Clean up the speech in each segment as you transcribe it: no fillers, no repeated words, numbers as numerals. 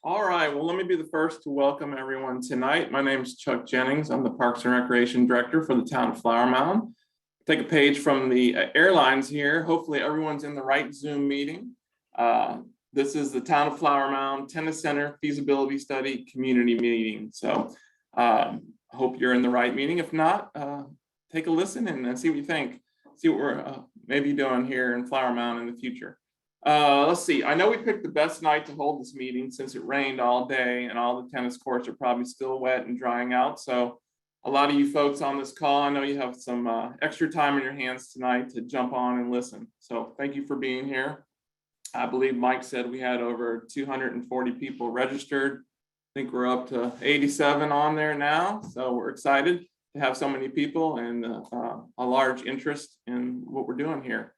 All right, well, let me be the first to welcome everyone tonight. My name is Chuck Jennings. I'm the Parks and Recreation Director for the town of Flower Mound. Take a page from the airlines here. Hopefully everyone's in the right Zoom meeting. This is the town of Flower Mound Tennis Center Feasibility Study Community Meeting. So I hope you're in the right meeting. If not, take a listen and see what you think. See what we're maybe doing here in Flower Mound in the future. Let's see, I know we picked the best night to hold this meeting since it rained all day and all the tennis courts are probably still wet and drying out. So a lot of you folks on this call, I know you have some extra time in your hands tonight to jump on and listen. So thank you for being here. I believe Mike said we had over 240 people registered. I think we're up to 87 on there now. So we're excited to have so many people and a large interest in what we're doing here.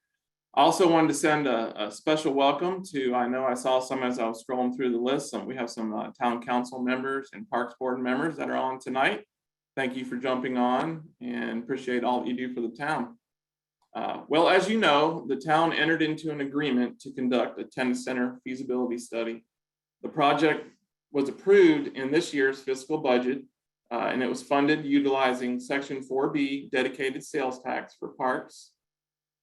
I also wanted to send a special welcome to, I know I saw some as I was scrolling through the list, we have some town council members and parks board members that are on tonight. Thank you for jumping on and appreciate all that you do for the town. Well, as you know, the town entered into an agreement to conduct a tennis center feasibility study. The project was approved in this year's fiscal budget and it was funded utilizing Section 4B dedicated sales tax for parks.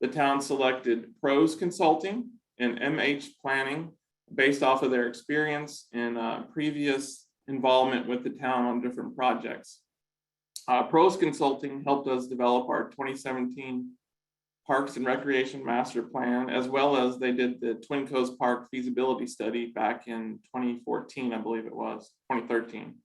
The town selected Pros Consulting and MH Planning based off of their experience and previous involvement with the town on different projects. Pros Consulting helped us develop our 2017 Parks and Recreation Master Plan, as well as they did the Twin Coast Park feasibility study back in 2014, I believe it was, 2013.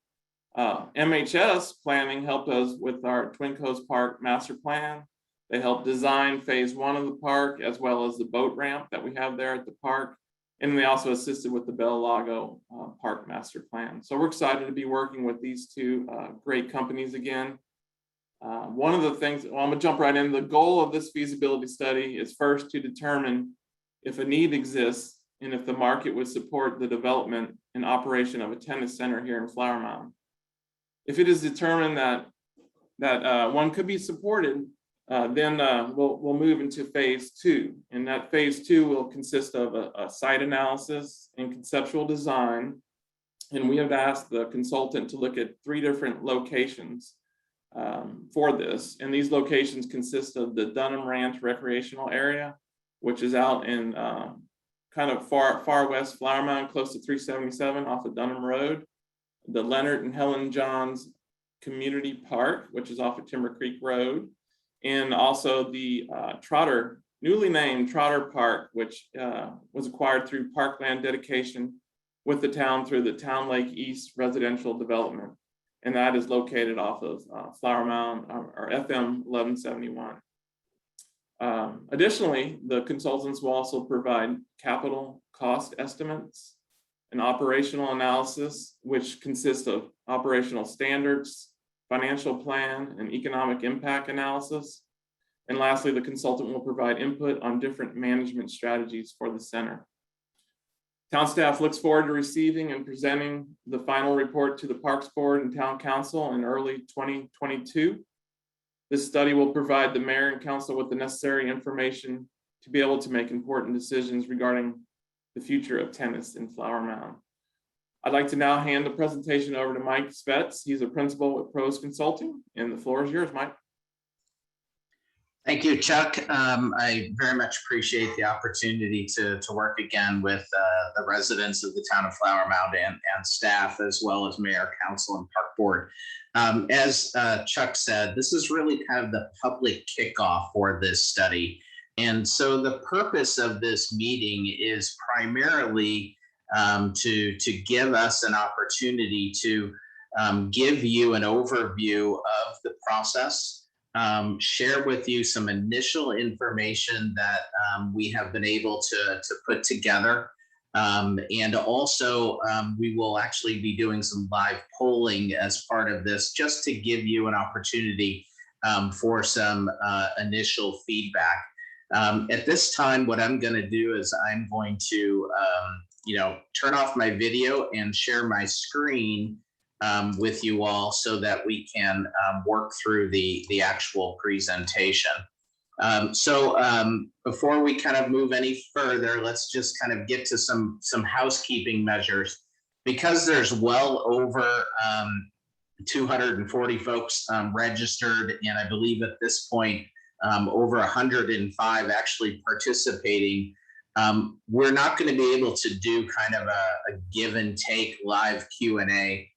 MHS Planning helped us with our Twin Coast Park Master Plan. They helped design phase 1 of the park, as well as the boat ramp that we have there at the park. And they also assisted with the Bell Lago Park Master Plan. So we're excited to be working with these two great companies again. One of the things, well, I'm gonna jump right in. The goal of this feasibility study is first to determine if a need exists and if the market would support the development and operation of a tennis center here in Flower Mound. If it is determined that one could be supported, then we'll move into phase 2, and that phase 2 will consist of a site analysis and conceptual design. And we have asked the consultant to look at 3 different locations for this, and these locations consist of the Dunham Ranch recreational area, which is out in kind of far west Flower Mound, close to 377 off of Dunham Road, the Leonard and Helen Johns Community Park, which is off of Timber Creek Road, and also the newly named Trotter Park, which was acquired through parkland dedication with the town through the Town Lake East residential development. And that is located off of Flower Mound or FM 1171. Additionally, the consultants will also provide capital cost estimates and operational analysis, which consists of operational standards, financial plan, and economic impact analysis. And lastly, the consultant will provide input on different management strategies for the center. Town staff looks forward to receiving and presenting the final report to the Parks Board and Town Council in early 2022. This study will provide the mayor and council with the necessary information to be able to make important decisions regarding the future of tennis in Flower Mound. I'd like to now hand the presentation over to Mike Spetz. He's a principal at Pros Consulting, and the floor is yours, Mike. Thank you, Chuck. I very much appreciate the opportunity to work again with the residents of the town of Flower Mound and staff, as well as mayor, council, and park board. As Chuck said, this is really kind of the public kickoff for this study. And so the purpose of this meeting is primarily to give us an opportunity to give you an overview of the process, share with you some initial information that we have been able to put together. And also we will actually be doing some live polling as part of this, just to give you an opportunity for some initial feedback. At this time, what I'm going to do is I'm going to turn off my video and share my screen with you all so that we can work through the actual presentation. Before we kind of move any further, let's just kind of get to some housekeeping measures. because there's well over 240 folks registered, and I believe at this point over 105 actually participating. We're not going to be able to do kind of a give and take live Q&A,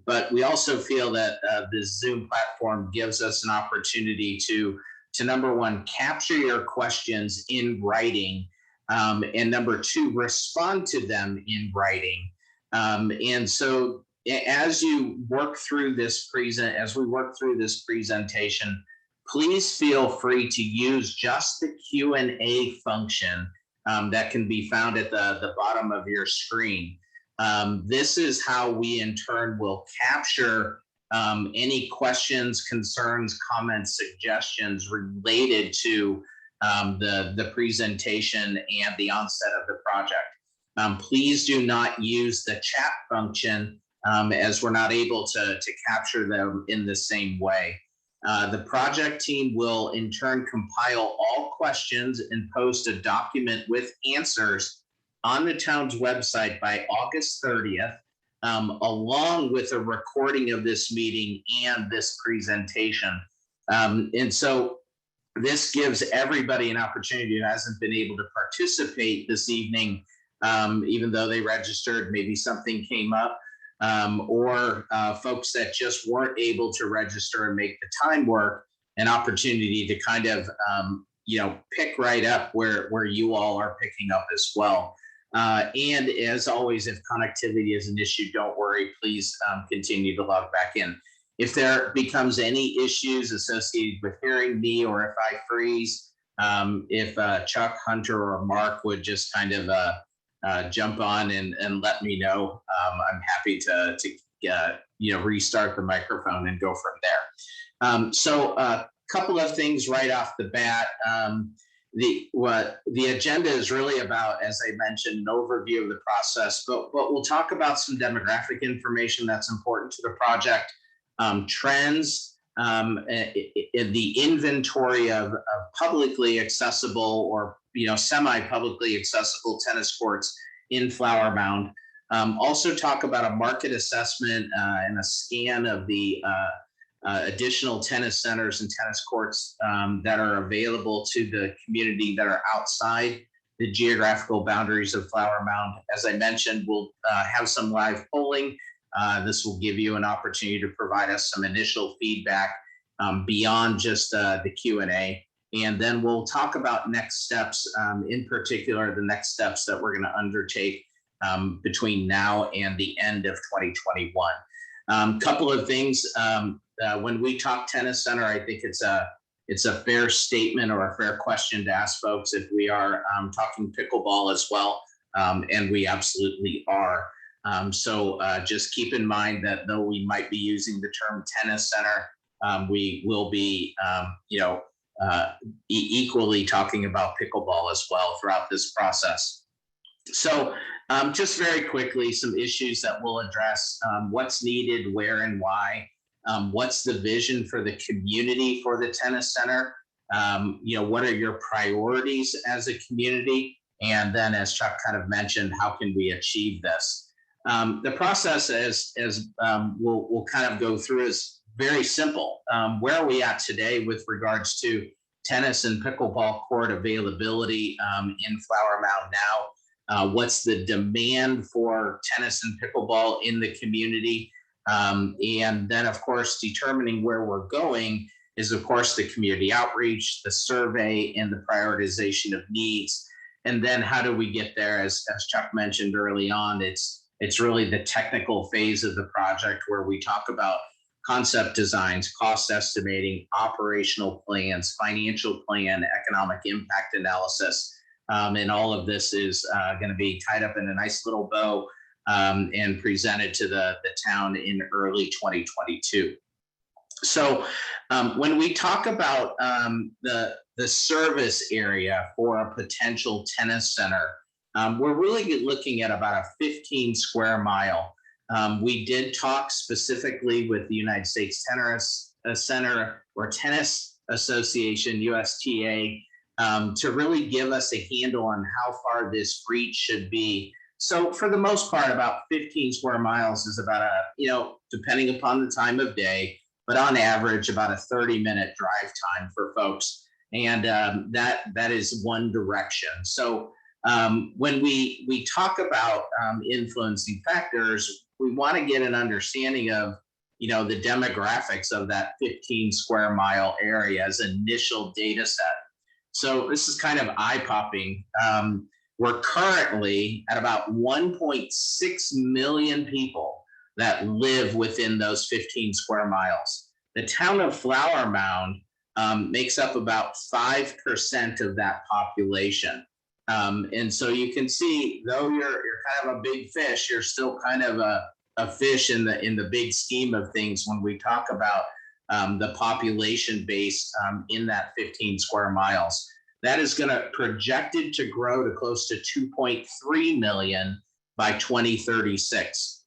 but we also feel that this Zoom platform gives us an opportunity to number one, capture your questions in writing, and number two, respond to them in writing. And so as you work through this as we work through this presentation, please feel free to use just the Q&A function that can be found at the bottom of your screen. This is how we in turn will capture any questions, concerns, comments, suggestions related to the presentation and the onset of the project. Please do not use the chat function as we're not able to capture them in the same way. The project team will in turn compile all questions and post a document with answers on the town's website by August 30th, along with a recording of this meeting and this presentation. And so this gives everybody an opportunity who hasn't been able to participate this evening, even though they registered, maybe something came up, or folks that just weren't able to register and make the time work, an opportunity to kind of pick right up where you all are picking up as well. And as always, if connectivity is an issue, don't worry, please continue to log back in. If there becomes any issues associated with hearing me, or if I freeze, if Chuck, Hunter, or Mark would just kind of jump on and let me know, I'm happy to restart the microphone and go from there. So a couple of things right off the bat. The agenda is really about, as I mentioned, an overview of the process, but we'll talk about some demographic information that's important to the project, trends, the inventory of publicly accessible or semi-publicly accessible tennis courts in Flower Mound. Also talk about a market assessment and a scan of the additional tennis centers and tennis courts that are available to the community that are outside the geographical boundaries of Flower Mound. As I mentioned, we'll have some live polling. This will give you an opportunity to provide us some initial feedback beyond just the Q&A. And then we'll talk about next steps, in particular, the next steps that we're going to undertake between now and the end of 2021. Couple of things. When we talk tennis center, I think it's a fair statement or a fair question to ask folks if we are talking pickleball as well, and we absolutely are. So just keep in mind that though we might be using the term tennis center, we will be equally talking about pickleball as well throughout this process. So just very quickly, some issues that we'll address: what's needed, where, and why. What's the vision for the community for the tennis center? What are your priorities as a community? And then, as Chuck kind of mentioned, how can we achieve this? The process, as we'll kind of go through, is very simple. Where are we at today with regards to tennis and pickleball court availability in Flower Mound now? What's the demand for tennis and pickleball in the community? And then, of course, determining where we're going is, of course, the community outreach, the survey, and the prioritization of needs. And then how do we get there? As Chuck mentioned early on, it's really the technical phase of the project where we talk about concept designs, cost estimating, operational plans, financial plan, economic impact analysis. And all of this is going to be tied up in a nice little bow and presented to the town in early 2022. So when we talk about the service area for a potential tennis center, we're really looking at about a 15 square mile. We did talk specifically with the United States Tennis Center or Tennis Association, USTA, to really give us a handle on how far this reach should be So for the most part, about 15 square miles is about depending upon the time of day, but on average, about a 30-minute drive time for folks. And that is one direction. So when we talk about influencing factors, we want to get an understanding of the demographics of that 15 square mile area as initial data set. So this is kind of eye-popping. We're currently at about 1.6 million people that live within those 15 square miles. The town of Flower Mound makes up about 5% of that population. And so you can see, though you're kind of a big fish, you're still kind of a fish in the big scheme of things when we talk about the population base in that 15 square miles. That is going to projected to grow to close to 2.3 million by 2036.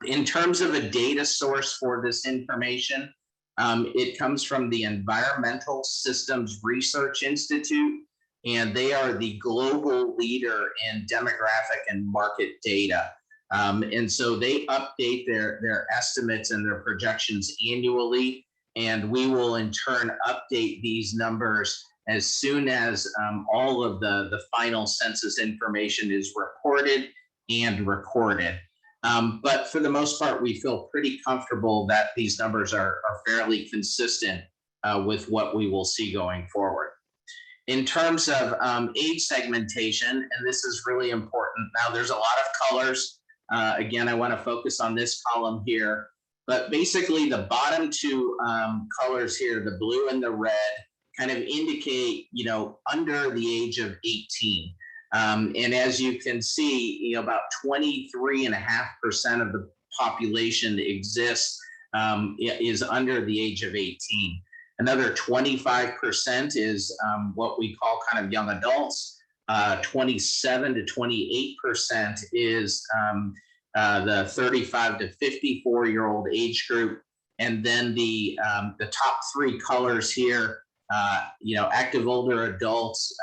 In terms of a data source for this information, it comes from the Environmental Systems Research Institute, and they are the global leader in demographic and market data. And so they update their estimates and their projections annually, and we will in turn update these numbers as soon as all of the final census information is reported and recorded. But for the most part, we feel pretty comfortable that these numbers are fairly consistent with what we will see going forward. In terms of age segmentation, and this is really important. Now, there's a lot of colors. Again, I want to focus on this column here, but basically the bottom two colors here, the blue and the red, kind of indicate, under the age of 18. And as you can see, about 23.5% of the population exists is under the age of 18. Another 25% is what we call kind of young adults. 27 to 28% is the 35 to 54-year-old age group. And then the top three colors here, active older adults,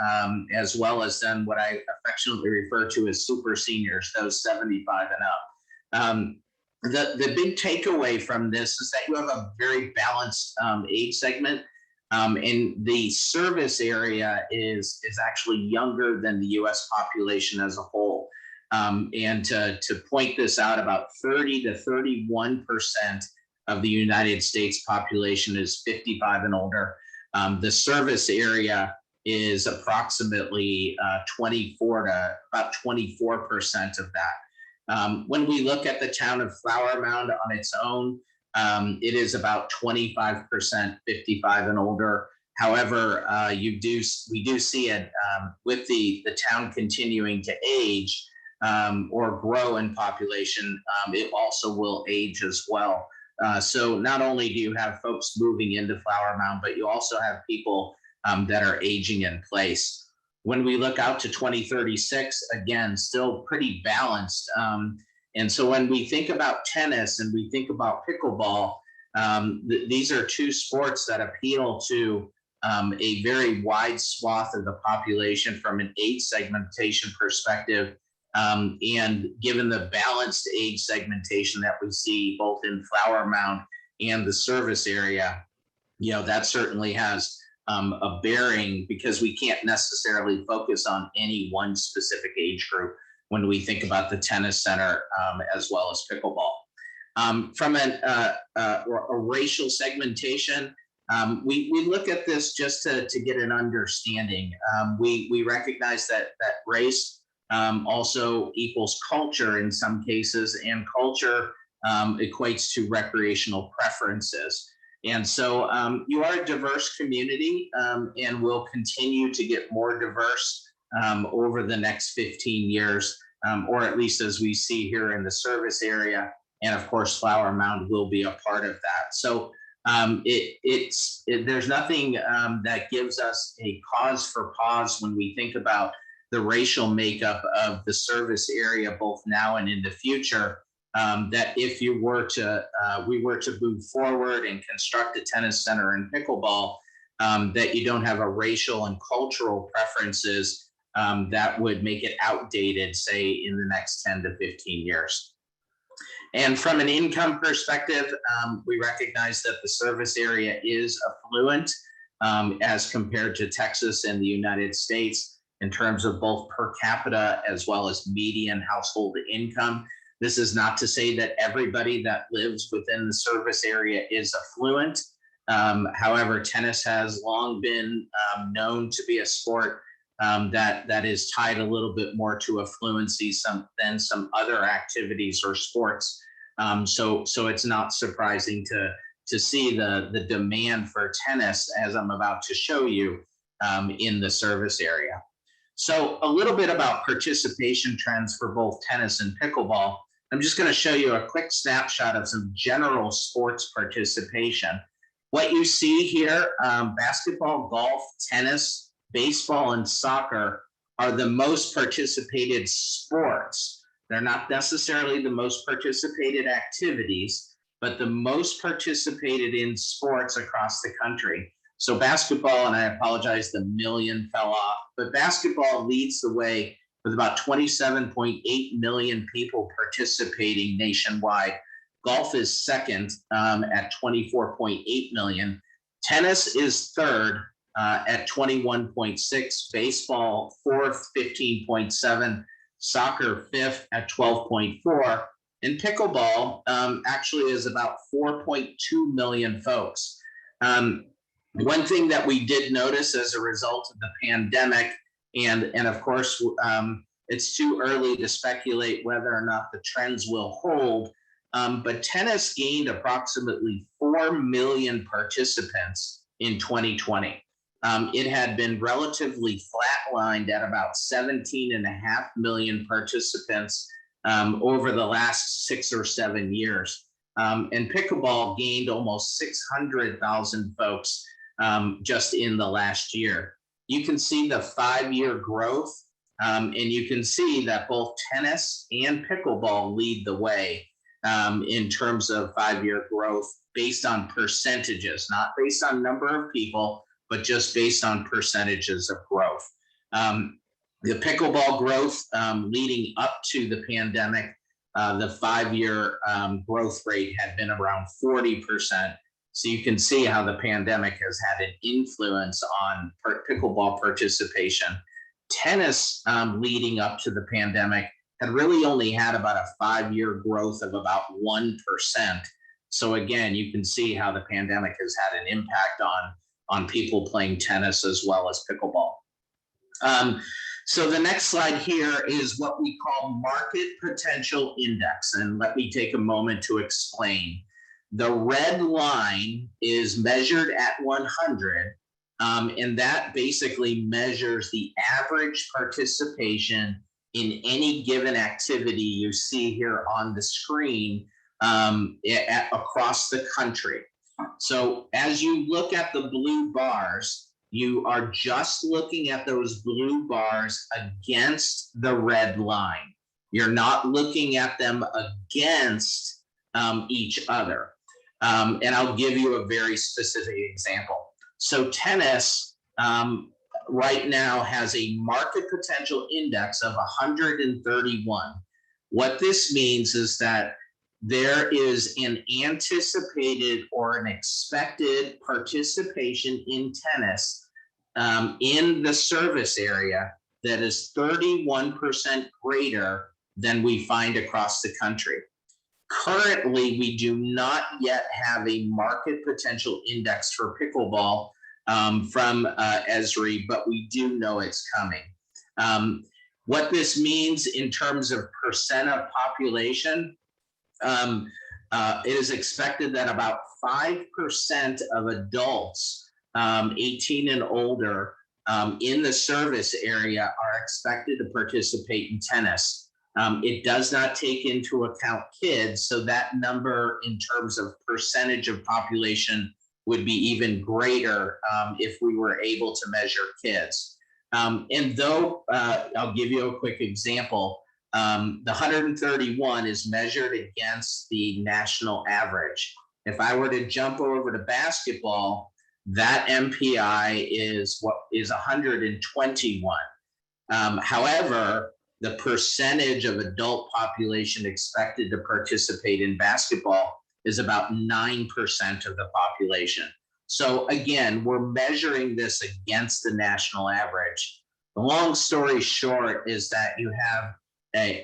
as well as then what I affectionately refer to as super seniors, those 75 and up. The big takeaway from this is that you have a very balanced age segment, and the service area is actually younger than the U.S. population as a whole. And to point this out, about 30 to 31% of the United States population is 55 and older. The service area is approximately 24 to about 24% of that. When we look at the town of Flower Mound on its own, it is about 25% 55 and older. However, we do see it with the town continuing to age or grow in population, it also will age as well. So not only do you have folks moving into Flower Mound, but you also have people that are aging in place. When we look out to 2036, again, still pretty balanced. And so when we think about tennis and we think about pickleball, these are two sports that appeal to a very wide swath of the population from an age segmentation perspective. And given the balanced age segmentation that we see both in Flower Mound and the service area, that certainly has a bearing, because we can't necessarily focus on any one specific age group when we think about the tennis center as well as pickleball. From a racial segmentation, we look at this just to get an understanding. We recognize that race also equals culture in some cases, and culture equates to recreational preferences. And so you are a diverse community, and will continue to get more diverse over the next 15 years, or at least as we see here in the service area. And of course, Flower Mound will be a part of that. So there's nothing that gives us a cause for pause when we think about the racial makeup of the service area, both now and in the future. That if we were to move forward and construct a tennis center and pickleball, that you don't have a racial and cultural preferences that would make it outdated, say, in the next 10 to 15 years. And from an income perspective, we recognize that the service area is affluent as compared to Texas and the United States in terms of both per capita as well as median household income. This is not to say that everybody that lives within the service area is affluent. However, tennis has long been known to be a sport that is tied a little bit more to affluency than some other activities or sports. So it's not surprising to see the demand for tennis, as I'm about to show you, in the service area. So a little bit about participation trends for both tennis and pickleball. I'm just going to show you a quick snapshot of some general sports participation. What you see here, basketball, golf, tennis, baseball, and soccer are the most participated sports. They're not necessarily the most participated activities, but the most participated in sports across the country. So basketball, and I apologize, the million fell off, but basketball leads the way with about 27.8 million people participating nationwide. Golf is second at 24.8 million. Tennis is third at 21.6. Baseball fourth, 15.7. Soccer fifth at 12.4. And pickleball actually is about 4.2 million folks. One thing that we did notice as a result of the pandemic, and of course, it's too early to speculate whether or not the trends will hold, but tennis gained approximately 4 million participants in 2020. It had been relatively flatlined at about 17.5 million participants over the last 6 or 7 years. And pickleball gained almost 600,000 folks just in the last year. You can see the 5-year growth, and you can see that both tennis and pickleball lead the way in terms of 5-year growth based on percentages, not based on number of people, but just based on percentages of growth. The pickleball growth leading up to the pandemic, the 5-year growth rate had been around 40%. So you can see how the pandemic has had an influence on pickleball participation. Tennis leading up to the pandemic had really only had about a 5-year growth of about 1%. So again, you can see how the pandemic has had an impact on people playing tennis as well as pickleball. So the next slide here is what we call market potential index. And let me take a moment to explain. The red line is measured at 100, and that basically measures the average participation in any given activity you see here on the screen across the country. So as you look at the blue bars, you are just looking at those blue bars against the red line. You're not looking at them against each other. And I'll give you a very specific example. So tennis right now has a market potential index of 131. What this means is that there is an anticipated or an expected participation in tennis in the service area that is 31% greater than we find across the country. Currently, we do not yet have a market potential index for pickleball from Esri, but we do know it's coming. What this means in terms of percent of population, it is expected that about 5% of adults 18 and older in the service area are expected to participate in tennis. It does not take into account kids, so that number in terms of percentage of population would be even greater if we were able to measure kids. And though, I'll give you a quick example, the 131 is measured against the national average. If I were to jump over to basketball, that MPI is 121. However, the percentage of adult population expected to participate in basketball is about 9% of the population. So again, we're measuring this against the national average. The long story short is that you have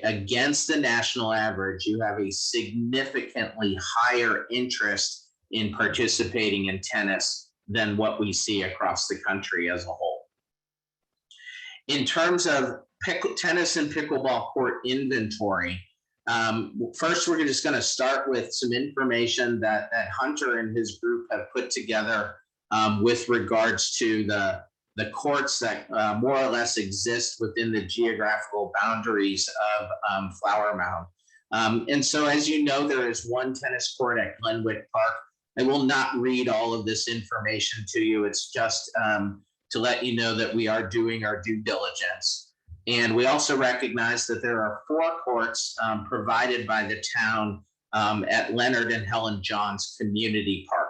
against the national average, you have a significantly higher interest in participating in tennis than what we see across the country as a whole. In terms of tennis and pickleball court inventory, first we're just going to start with some information that Hunter and his group have put together with regards to the courts that more or less exist within the geographical boundaries of Flower Mound. And so, as you know, there is one tennis court at Glenwick Park. I will not read all of this information to you. It's just to let you know that we are doing our due diligence. And we also recognize that there are 4 courts provided by the town at Leonard and Helen Johns Community Park.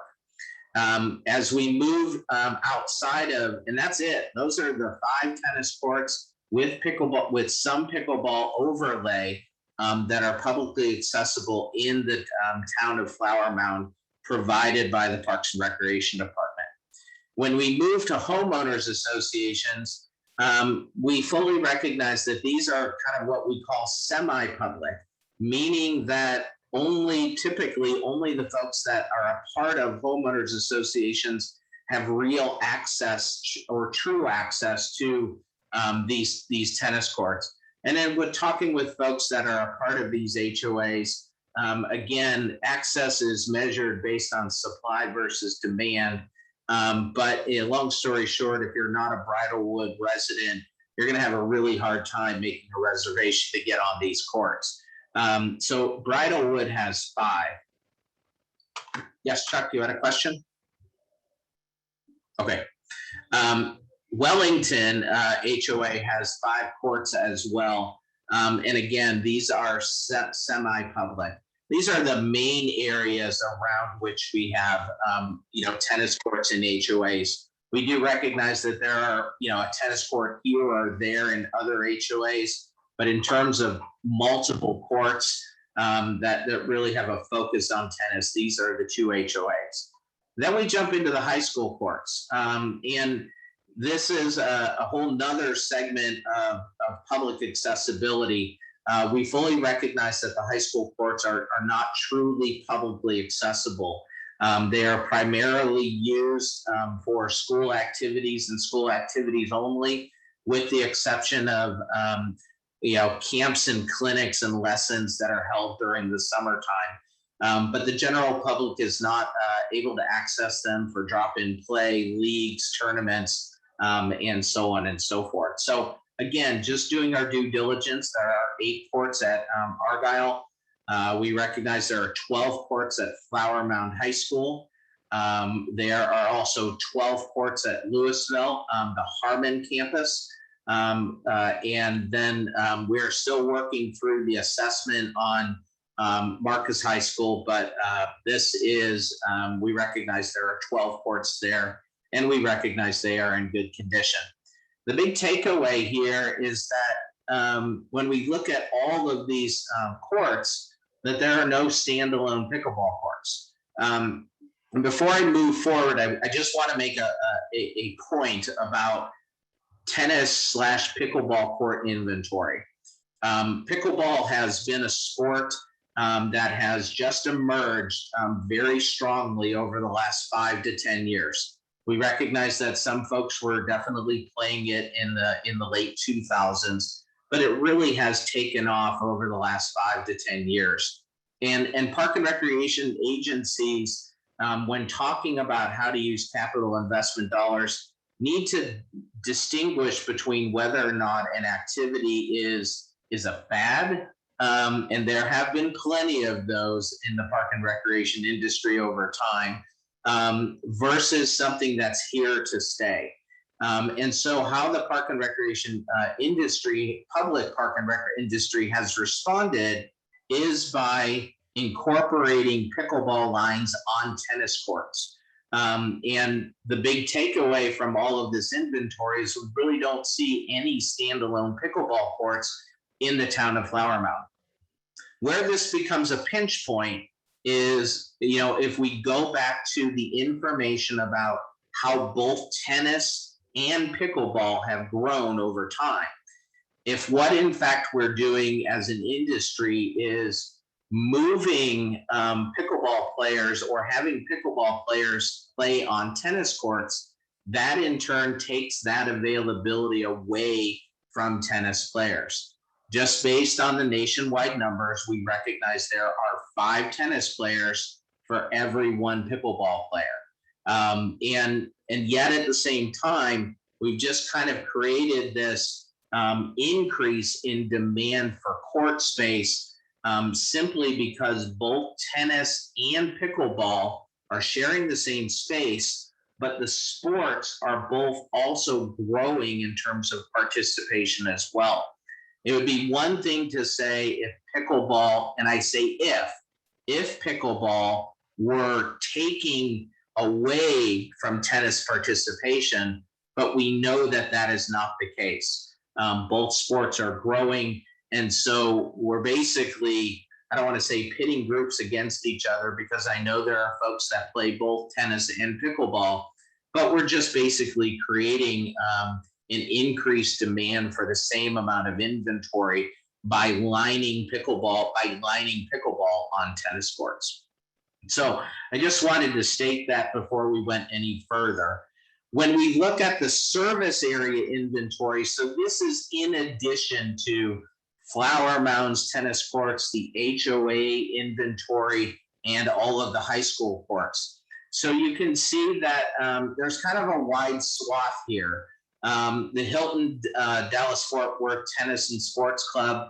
As we move outside of, and that's it, those are the 5 tennis courts with pickleball, with some pickleball overlay that are publicly accessible in the town of Flower Mound, provided by the Parks and Recreation Department. When we move to homeowners associations, we fully recognize that these are kind of what we call semi-public, meaning that typically only the folks that are a part of homeowners associations have real access or true access to these tennis courts. And then we're talking with folks that are a part of these HOAs. Again, access is measured based on supply versus demand. But long story short, if you're not a Bridlewood resident, you're going to have a really hard time making a reservation to get on these courts. So Bridlewood has 5. Yes, Chuck, you had a question? Okay. Wellington HOA has 5 courts as well. And again, these are semi-public. These are the main areas around which we have, tennis courts and HOAs. We do recognize that there are, a tennis court here or there in other HOAs, but in terms of multiple courts that really have a focus on tennis, these are the 2 HOAs. Then we jump into the high school courts. And this is a whole nother segment of public accessibility. We fully recognize that the high school courts are not truly publicly accessible. They are primarily used for school activities and school activities only, with the exception of camps and clinics and lessons that are held during the summertime. But the general public is not able to access them for drop-in play, leagues, tournaments, and so on and so forth. So again, just doing our due diligence, there are 8 courts at Argyle. We recognize there are 12 courts at Flower Mound High School. There are also 12 courts at Louisville, the Harmon campus. And then we're still working through the assessment on Marcus High School, but this is, we recognize there are 12 courts there, and we recognize they are in good condition. The big takeaway here is that when we look at all of these courts, that there are no standalone pickleball courts. And before I move forward, I just want to make a point about tennis/pickleball court inventory. Pickleball has been a sport that has just emerged very strongly over the last 5 to 10 years. We recognize that some folks were definitely playing it in the late 2000s, but it really has taken off over the last 5 to 10 years. And park and recreation agencies, when talking about how to use capital investment dollars, need to distinguish between whether or not an activity is a fad. And there have been plenty of those in the park and recreation industry over time, versus something that's here to stay. And so how the park and recreation industry, public park and rec industry has responded is by incorporating pickleball lines on tennis courts. And the big takeaway from all of this inventory is we really don't see any standalone pickleball courts in the town of Flower Mound. Where this becomes a pinch point is, if we go back to the information about how both tennis and pickleball have grown over time. If what in fact we're doing as an industry is moving pickleball players or having pickleball players play on tennis courts, that in turn takes that availability away from tennis players. Just based on the nationwide numbers, we recognize there are 5 tennis players for every 1 pickleball player. And yet at the same time, we've just kind of created this increase in demand for court space simply because both tennis and pickleball are sharing the same space, but the sports are both also growing in terms of participation as well. It would be one thing to say if pickleball, and I say if pickleball were taking away from tennis participation, but we know that that is not the case. Both sports are growing, and so we're basically, I don't want to say pitting groups against each other because I know there are folks that play both tennis and pickleball, but we're just basically creating an increased demand for the same amount of inventory by lining pickleball on tennis courts. So I just wanted to state that before we went any further. When we look at the service area inventory, so this is in addition to Flower Mound's tennis courts, the HOA inventory, and all of the high school courts. So you can see that there's kind of a wide swath here. The Hilton Dallas Fort Worth Tennis and Sports Club,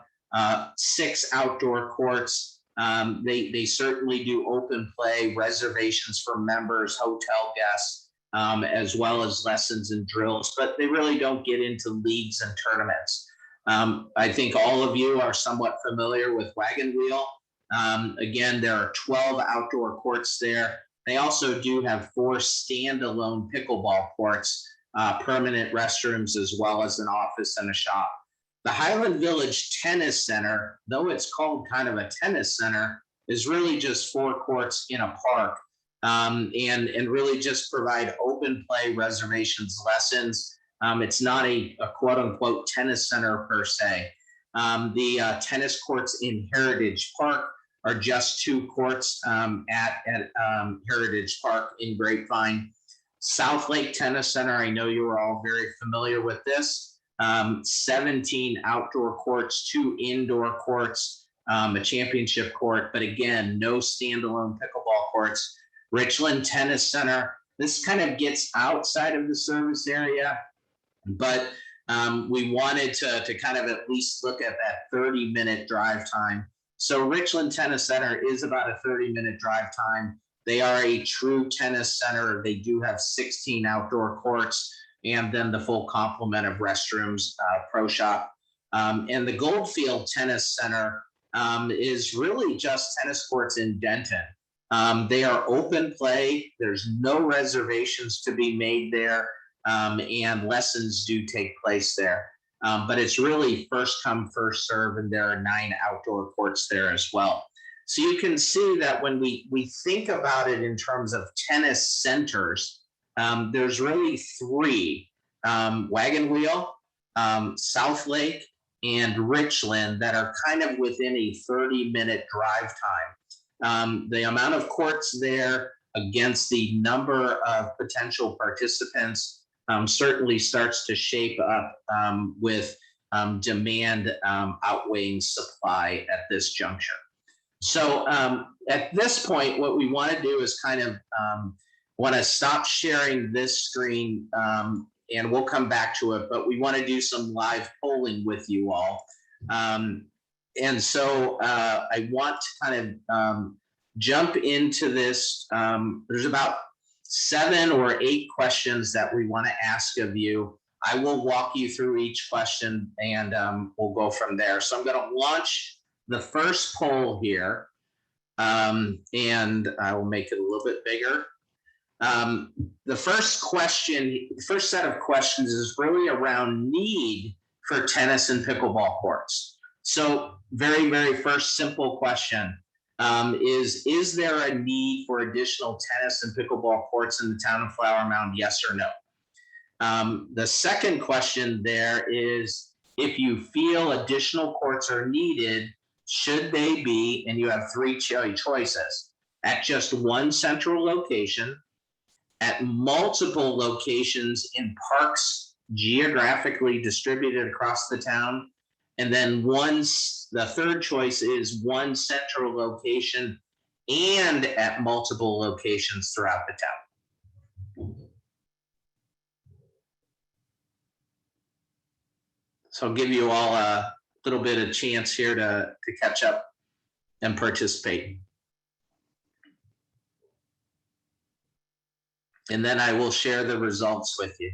6 outdoor courts. They certainly do open play, reservations for members, hotel guests, as well as lessons and drills, but they really don't get into leagues and tournaments. I think all of you are somewhat familiar with Wagon Wheel. Again, there are 12 outdoor courts there. They also do have 4 standalone pickleball courts, permanent restrooms, as well as an office and a shop. The Highland Village Tennis Center, though it's called kind of a tennis center, is really just 4 courts in a park, and really just provide open play, reservations, lessons. It's not a quote unquote tennis center per se. The tennis courts in Heritage Park are just 2 courts at Heritage Park in Grapevine. South Lake Tennis Center, I know you are all very familiar with this. 17 outdoor courts, 2 indoor courts, a championship court, but again, no standalone pickleball courts. Richland Tennis Center, this kind of gets outside of the service area, but we wanted to kind of at least look at that 30-minute drive time. So Richland Tennis Center is about a 30-minute drive time. They are a true tennis center. They do have 16 outdoor courts and then the full complement of restrooms, pro shop. And the Goldfield Tennis Center is really just tennis courts in Denton. They are open play. There's no reservations to be made there, and lessons do take place there. But it's really first come, first serve, and there are 9 outdoor courts there as well. So you can see that when we think about it in terms of tennis centers, there's really 3, Wagon Wheel, South Lake, and Richland that are kind of within a 30-minute drive time. The amount of courts there against the number of potential participants certainly starts to shape up with demand outweighing supply at this juncture. So at this point, what we want to do is kind of want to stop sharing this screen, and we'll come back to it, but we want to do some live polling with you all. And so I want to kind of jump into this. There's about 7 or 8 questions that we want to ask of you. I will walk you through each question and we'll go from there. So I'm going to launch the first poll here, and I will make it a little bit bigger. The first set of questions is really around need for tennis and pickleball courts. So very, very first simple question is there a need for additional tennis and pickleball courts in the town of Flower Mound, yes or no? The second question there is, if you feel additional courts are needed, should they be, and you have three choices, at just one central location, at multiple locations in parks geographically distributed across the town, and then the third choice is one central location and at multiple locations throughout the town. So I'll give you all a little bit of chance here to catch up and participate. And then I will share the results with you.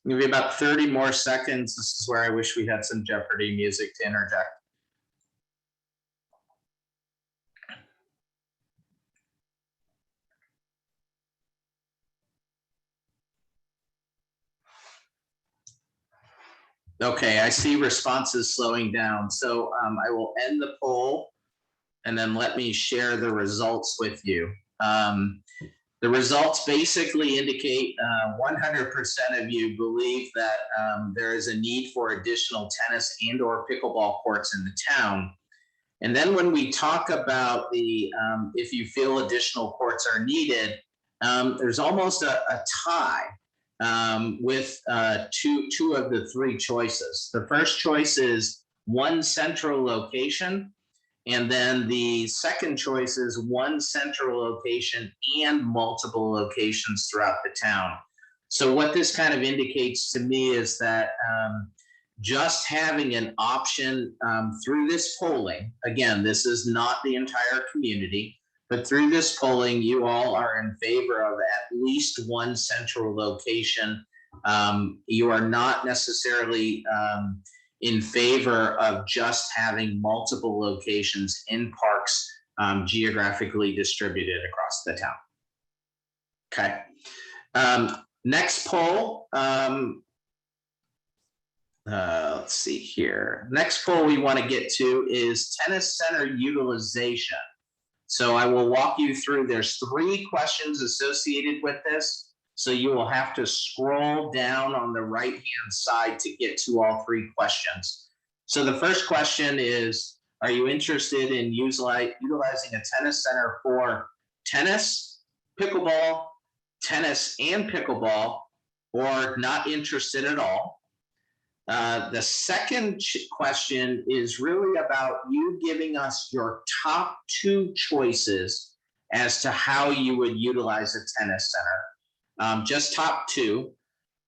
Maybe about 30 more seconds. This is where I wish we had some Jeopardy music to interject. Okay, I see responses slowing down. So I will end the poll and then let me share the results with you. The results basically indicate 100% of you believe that there is a need for additional tennis and or pickleball courts in the town. And then when we talk about the if you feel additional courts are needed, there's almost a tie with two of the three choices. The first choice is one central location. And then the second choice is one central location and multiple locations throughout the town. So what this kind of indicates to me is that just having an option through this polling, again, this is not the entire community, but through this polling, you all are in favor of at least one central location. You are not necessarily in favor of just having multiple locations in parks geographically distributed across the town. Okay. Next poll. Let's see here. Next poll we want to get to is tennis center utilization. So I will walk you through. There's three questions associated with this. So you will have to scroll down on the right-hand side to get to all three questions. So the first question is, are you interested in utilizing a tennis center for tennis, pickleball, tennis and pickleball, or not interested at all? The second question is really about you giving us your top two choices as to how you would utilize a tennis center. Just top two.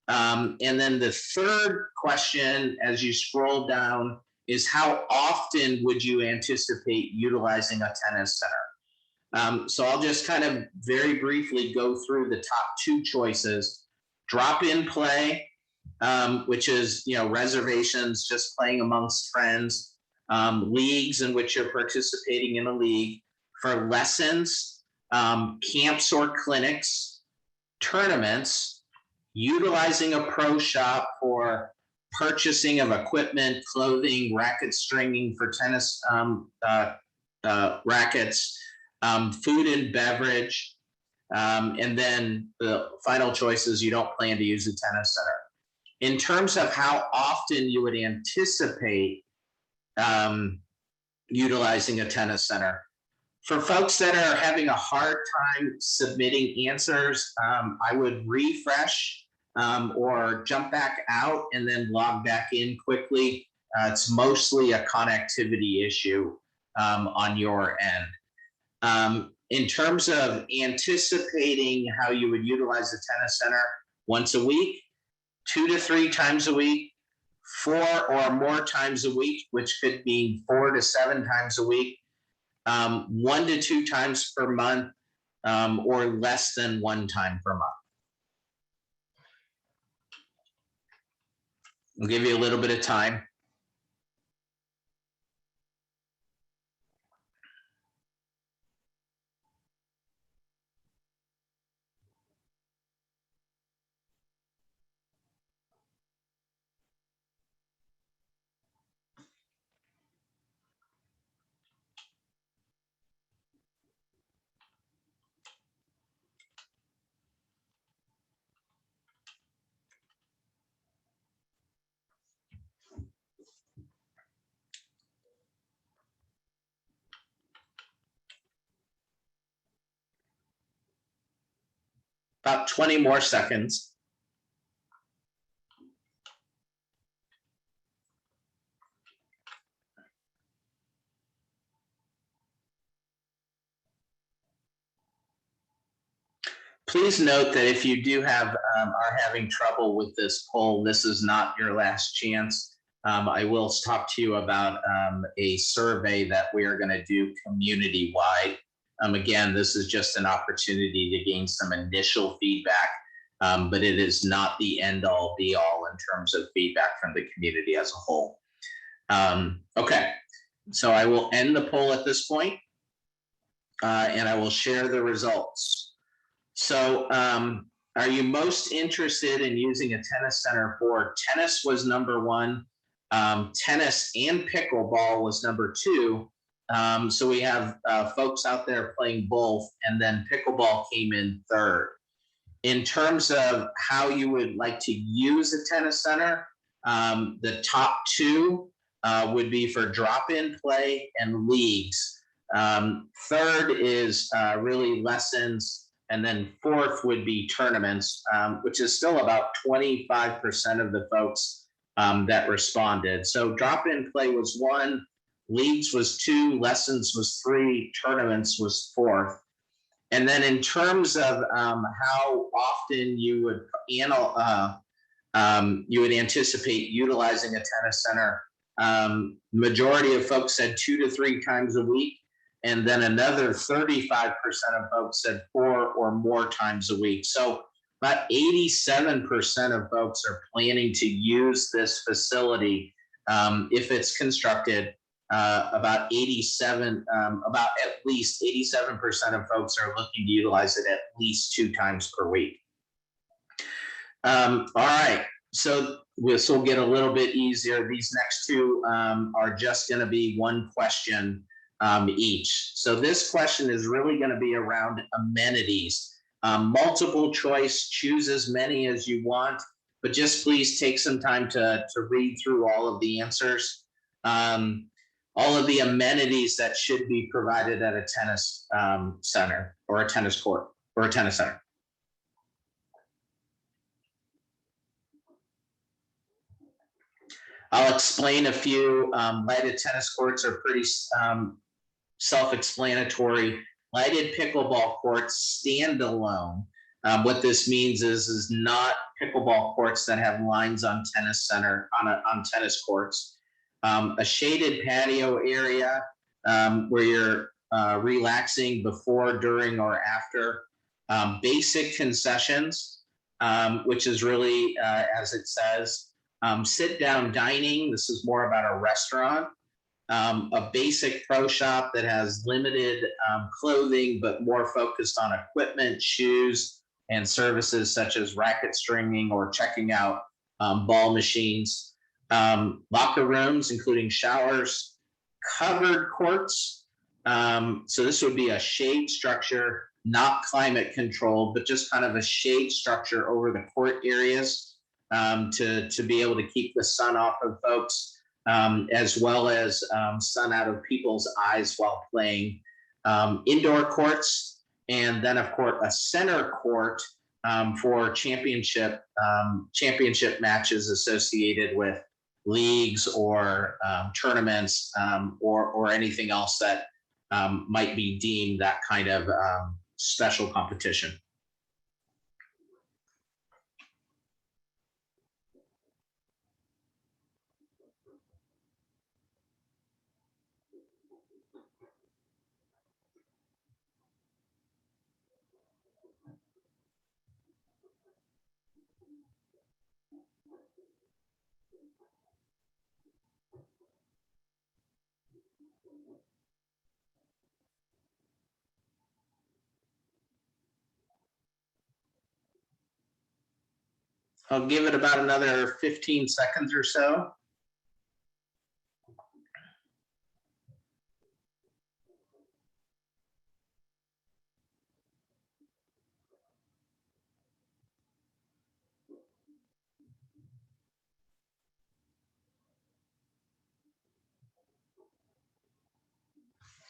And then the third question, as you scroll down, is how often would you anticipate utilizing a tennis center? So I'll just kind of very briefly go through the top two choices. Drop-in play, which is, reservations, just playing amongst friends, leagues in which you're participating in a league, for lessons, camps or clinics, tournaments, utilizing a pro shop for purchasing of equipment, clothing, racket stringing for tennis rackets, food and beverage, and then the final choice is you don't plan to use a tennis center. In terms of how often you would anticipate utilizing a tennis center, for folks that are having a hard time submitting answers, I would refresh or jump back out and then log back in quickly. It's mostly a connectivity issue on your end. In terms of anticipating how you would utilize the tennis center, once a week, 2 to 3 times a week, 4 or more times a week, which could mean 4 to 7 times a week, 1 to 2 times per month, or less than 1 time per month. I'll give you a little bit of time. About 20 more seconds. Please note that if you do have are having trouble with this poll, this is not your last chance. I will talk to you about a survey that we are going to do community-wide. Again, this is just an opportunity to gain some initial feedback, but it is not the end-all, be-all in terms of feedback from the community as a whole. Okay, so I will end the poll at this point, and I will share the results. So are you most interested in using a tennis center for? Tennis was number 1. Tennis and pickleball was number 2. So we have folks out there playing both, and then pickleball came in 3rd. In terms of how you would like to use a tennis center, the top 2 would be for drop-in play and leagues. 3rd is really lessons. And then 4th would be tournaments, which is still about 25% of the folks that responded. So drop-in play was 1, leagues was 2, lessons was 3, tournaments was 4th. And then in terms of how often you would anticipate utilizing a tennis center, majority of folks said 2 to 3 times a week. And then another 35% of folks said 4 or more times a week. So about 87% of folks are planning to use this facility if it's constructed. About at least 87% of folks are looking to utilize it at least 2 times per week. All right, so this will get a little bit easier. These next 2 are just going to be 1 question each. So this question is really going to be around amenities. Multiple choice, choose as many as you want, but just please take some time to read through all of the answers. All of the amenities that should be provided at a tennis center or a tennis court or a tennis center. I'll explain a few. Lighted tennis courts are pretty self-explanatory. Lighted pickleball courts standalone. What this means is not pickleball courts that have lines on tennis center on tennis courts. A shaded patio area where you're relaxing before, during, or after. Basic concessions, which is really, as it says, sit-down dining. This is more about a restaurant. A basic pro shop that has limited clothing, but more focused on equipment, shoes, and services such as racket stringing or checking out ball machines. Locker rooms, including showers, covered courts. So this would be a shade structure, not climate controlled, but just kind of a shade structure over the court areas to be able to keep the sun off of folks. As well as sun out of people's eyes while playing. Indoor courts, and then of course a center court for championship matches associated with leagues or tournaments or anything else that might be deemed that kind of special competition. I'll give it about another 15 seconds or so.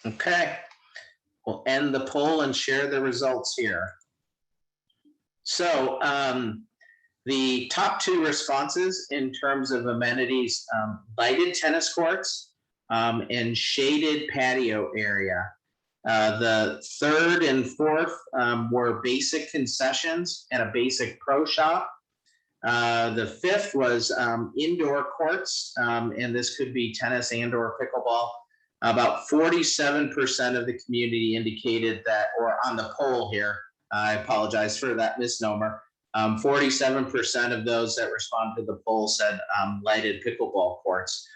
Okay, we'll end the poll and share the results here. So the top two responses in terms of amenities, lighted tennis courts and shaded patio area. The third and fourth were basic concessions and a basic pro shop. The fifth was indoor courts, and this could be tennis and or pickleball. About 47% of the community indicated that, or on the poll here, I apologize for that misnomer, 47% of those that responded to the poll said lighted pickleball courts.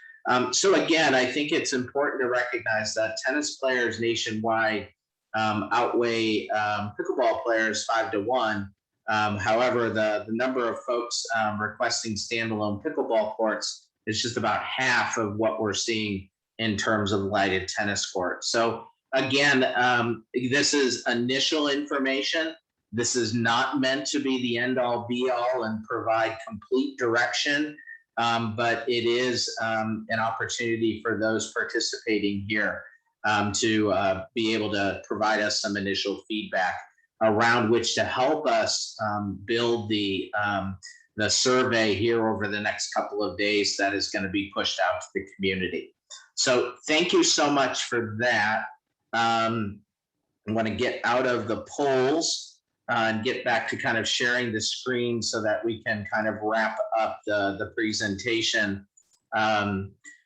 So again, I think it's important to recognize that tennis players nationwide outweigh pickleball players 5-1. However, the number of folks requesting standalone pickleball courts is just about half of what we're seeing in terms of lighted tennis courts. So again, this is initial information. This is not meant to be the end all be all and provide complete direction, but it is an opportunity for those participating here to be able to provide us some initial feedback around which to help us build the survey here over the next couple of days that is going to be pushed out to the community. So thank you so much for that. I want to get out of the polls and get back to kind of sharing the screen so that we can kind of wrap up the presentation.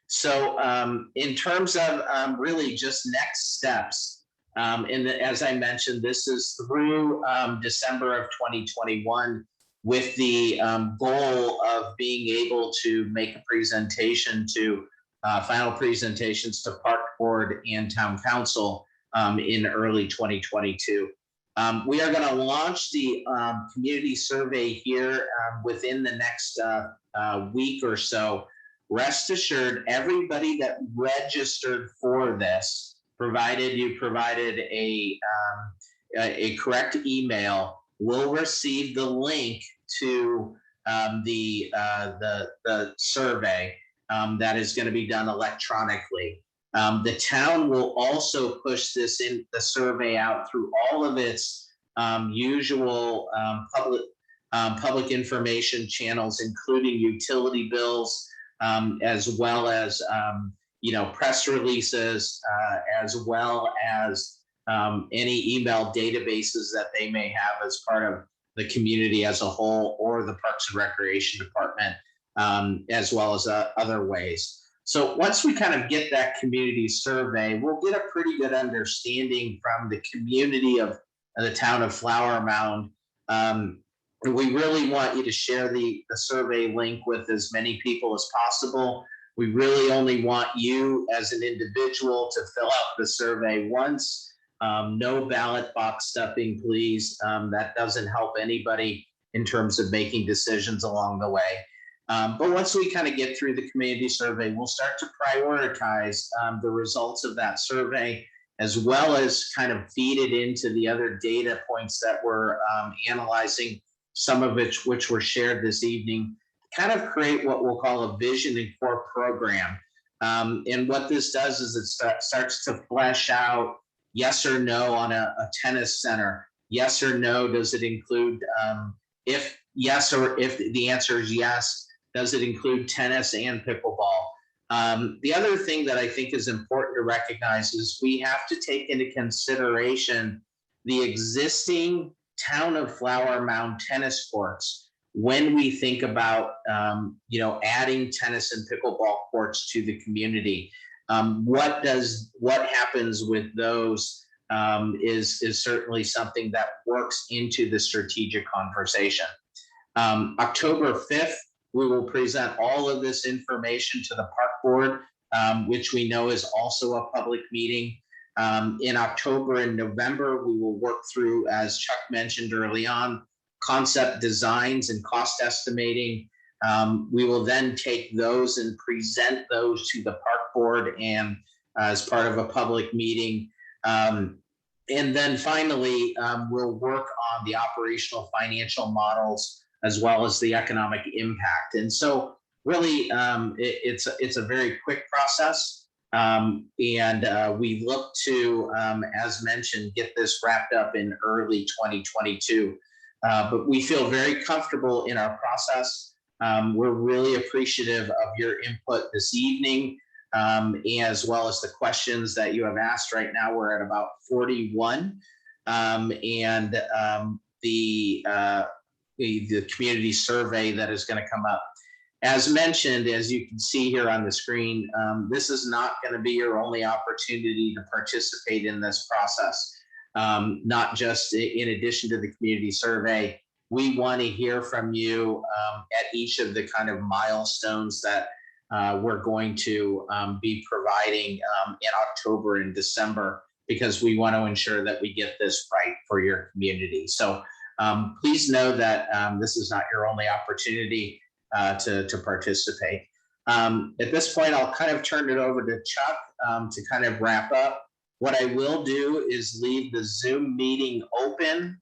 So in terms of really just next steps, as I mentioned, this is through December of 2021 with the goal of being able to make a presentation to final presentations to Park Board and Town Council in early 2022. We are going to launch the community survey here within the next week or so. Rest assured, everybody that registered for this, provided you provided a correct email, will receive the link to the survey that is going to be done electronically. The town will also push the survey out through all of its usual public information channels, including utility bills, as well as press releases, as well as any email databases that they may have as part of the community as a whole or the Parks and Recreation Department, as well as other ways. So once we kind of get that community survey, we'll get a pretty good understanding from the community of the town of Flower Mound. We really want you to share the survey link with as many people as possible. We really only want you as an individual to fill out the survey once. No ballot box stuffing, please. That doesn't help anybody in terms of making decisions along the way. But once we kind of get through the community survey, we'll start to prioritize the results of that survey, as well as kind of feed it into the other data points that we're analyzing, some of which were shared this evening, kind of create what we'll call a vision and core program. And what this does is it starts to flesh out yes or no on a tennis center. Yes or no? Does it include, if yes, or if the answer is yes, does it include tennis and pickleball? The other thing that I think is important to recognize is we have to take into consideration the existing town of Flower Mound tennis courts when we think about adding tennis and pickleball courts to the community. What happens with those is certainly something that works into the strategic conversation. October 5th, we will present all of this information to the park board, which we know is also a public meeting. In October and November, we will work through, as Chuck mentioned early on, concept designs and cost estimating. We will then take those and present those to the park board and as part of a public meeting. And then finally, we'll work on the operational financial models as well as the economic impact. And so really, it's a very quick process. And we look to, as mentioned, get this wrapped up in early 2022. But we feel very comfortable in our process. We're really appreciative of your input this evening, as well as the questions that you have asked. Right now, we're at about 41. The community survey that is going to come up. As mentioned, as you can see here on the screen, this is not going to be your only opportunity to participate in this process. Not just in addition to the community survey, we want to hear from you at each of the kind of milestones that we're going to be providing in October and December, because we want to ensure that we get this right for your community. So please know that this is not your only opportunity to participate. At this point, I'll kind of turn it over to Chuck to kind of wrap up. What I will do is leave the Zoom meeting open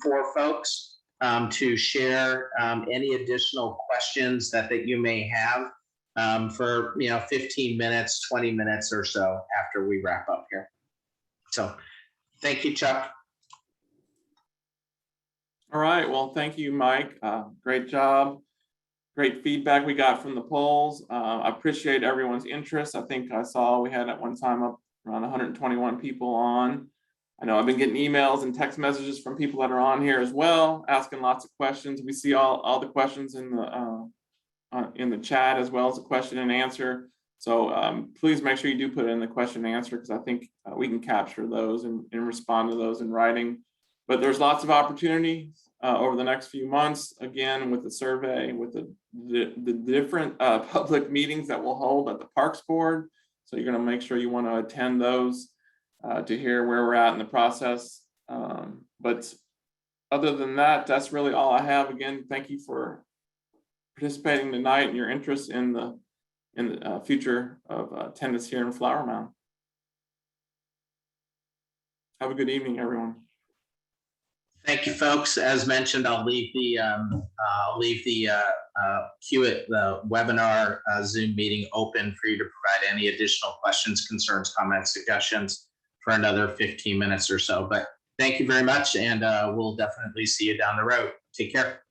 for folks to share any additional questions that you may have for 15 minutes, 20 minutes or so after we wrap up here. So thank you, Chuck. All right, well, thank you, Mike. Great job. Great feedback we got from the polls. I appreciate everyone's interest. I think I saw we had at one time up around 121 people on. I know I've been getting emails and text messages from people that are on here as well, asking lots of questions. We see all the questions in the chat, as well as the question and answer. So please make sure you do put it in the question and answer, because I think we can capture those and respond to those in writing. But there's lots of opportunity over the next few months, again, with the survey, with the different public meetings that we'll hold at the Parks Board. So you're going to make sure you want to attend those to hear where we're at in the process. But other than that, that's really all I have. Again, thank you for participating tonight and your interest in the future of tennis here in Flower Mound. Have a good evening, everyone. Thank you, folks. As mentioned, I'll leave the webinar Zoom meeting open for you to provide any additional questions, concerns, comments, suggestions for another 15 minutes or so. But thank you very much, and we'll definitely see you down the road. Take care.